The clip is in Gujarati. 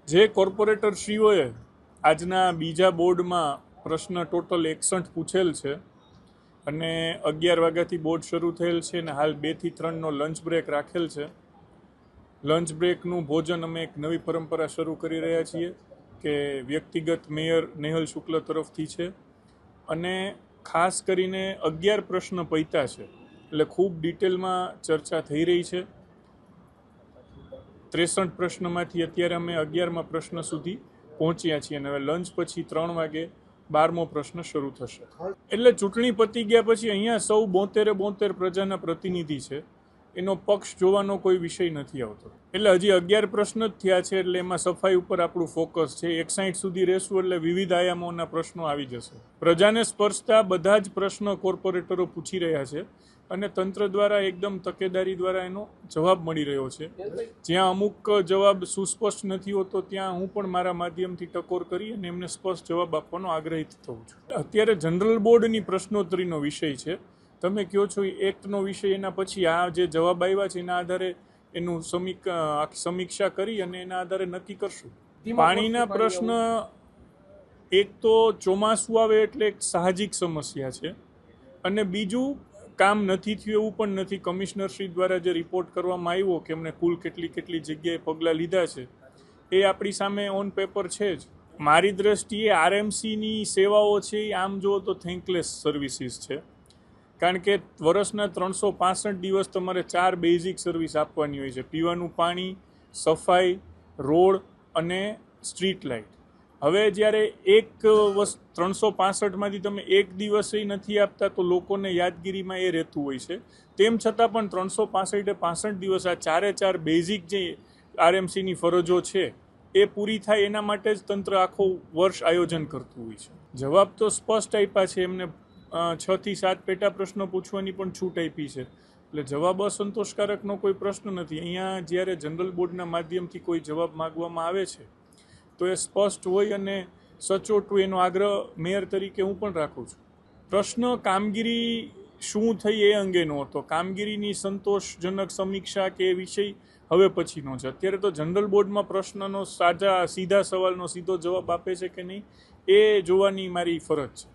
જે કોર્પોરેટરશ્રીઓએ આજના બીજા બોર્ડમાં પ્રશ્ન ટોટલ 61 પૂછેલ છે અને 11 વાગ્યાથી બોર્ડ શરૂ થયેલ છે અને હાલ 2 થી 3નો લંચ બ્રેક રાખેલ છે. લંચ બ્રેકનું ભોજન અમે એક નવી પરંપરા શરૂ કરી રહ્યા છીએ કે વ્યક્તિગત મેયર નેહલ શુક્લ તરફથી છે અને ખાસ કરીને 11 પ્રશ્ન પૈતા છે એટલે ખૂબ ડિટેલમાં ચર્ચા થઈ રહી છે. 63 પ્રશ્નમાંથી અત્યારે અમે 11મા પ્રશ્ન સુધી પહોંચ્યા છીએ અને હવે લંચ પછી 3 વાગે 12મો પ્રશ્ન શરૂ થશે. એટલે ચૂંટણી પતી ગયા પછી અહીંયા સૌ 72 પ્રજાના પ્રતિનિધિ છે, એનો પક્ષ જોવાનો કોઈ વિષય નથી આવતો. એટલે હજી 11 પ્રશ્ન જ થયા છે એટલે એમાં સફાઈ ઉપર આપણું ફોકસ છે. 61 સુધી રહેશું એટલે વિવિધ આયામોના પ્રશ્નો આવી જશે. પ્રજાને સ્પર્શતા બધા જ પ્રશ્નો કોર્પોરેટરો પૂછી રહ્યા છે અને તંત્ર દ્વારા એકદમ તકેદારી દ્વારા એનો જવાબ મળી રહ્યો છે. જ્યાં અમુક જવાબ સુસ્પષ્ટ નથી હોતો ત્યાં હું પણ મારા માધ્યમથી ટકોર કરી અને એમને સ્પષ્ટ જવાબ આપવાનો આગ્રહિત થઉં છું. અત્યારે જનરલ બોર્ડની પ્રશ્નોત્તરીનો વિષય છે. તમે કહો છો એ એક્ટનો વિષય, એના પછી આ જે જવાબ આવ્યા છે એના આધારે એનું સમીક્ષા કરી અને એના આધારે નક્કી કરશું. પાણીના પ્રશ્ન એક તો ચોમાસું આવે એટલે એક સાહજિક સમસ્યા છે અને બીજું કામ નથી થયું એવું પણ નથી. કમિશનરશ્રી દ્વારા જે રિપોર્ટ કરવામાં આવ્યો કે એમણે કુલ કેટલી જગ્યાએ પગલાં લીધા છે એ આપણી સામે ઓન પેપર છે જ. મારી દ્રષ્ટિએ આરએમસીની સેવાઓ છે એ આમ જુઓ તો થેન્કલેસ સર્વિસીસ છે, કારણ કે વર્ષના 365 દિવસ તમારે 4 બેઝિક સર્વિસ આપવાની હોય છે: પીવાનું પાણી, સફાઈ, રોડ અને સ્ટ્રીટ લાઇટ. હવે જ્યારે 365માંથી તમે એક દિવસે નથી આપતા તો લોકોને યાદગીરીમાં એ રહેતું હોય છે. તેમ છતાં પણ 365 દિવસ આ 4 બેઝિક જે આરએમસીની ફરજો છે એ પૂરી થાય એના માટે જ તંત્ર આખું વર્ષ આયોજન કરતું હોય છે. જવાબ તો સ્પષ્ટ આપ્યા છે. એમને 6 થી 7 પેટા પ્રશ્નો પૂછવાની પણ છૂટ આપી છે એટલે જવાબ અસંતોષકારકનો કોઈ પ્રશ્ન નથી. અહીંયા જ્યારે જનરલ બોર્ડના માધ્યમથી કોઈ જવાબ માગવામાં આવે છે તો એ સ્પષ્ટ હોય અને સચોટ હોય એનો આગ્રહ મેયર તરીકે હું પણ રાખું છું. પ્રશ્ન કામગીરી શું થઈ એ અંગેનો હતો. કામગીરીની સંતોષજનક સમીક્ષા કે એ વિષય હવે પછીનો છે. અત્યારે તો જનરલ બોર્ડમાં પ્રશ્નનો સીધા સવાલનો સીધો જવાબ આપે છે કે નહીં એ જોવાની મારી ફરજ છે.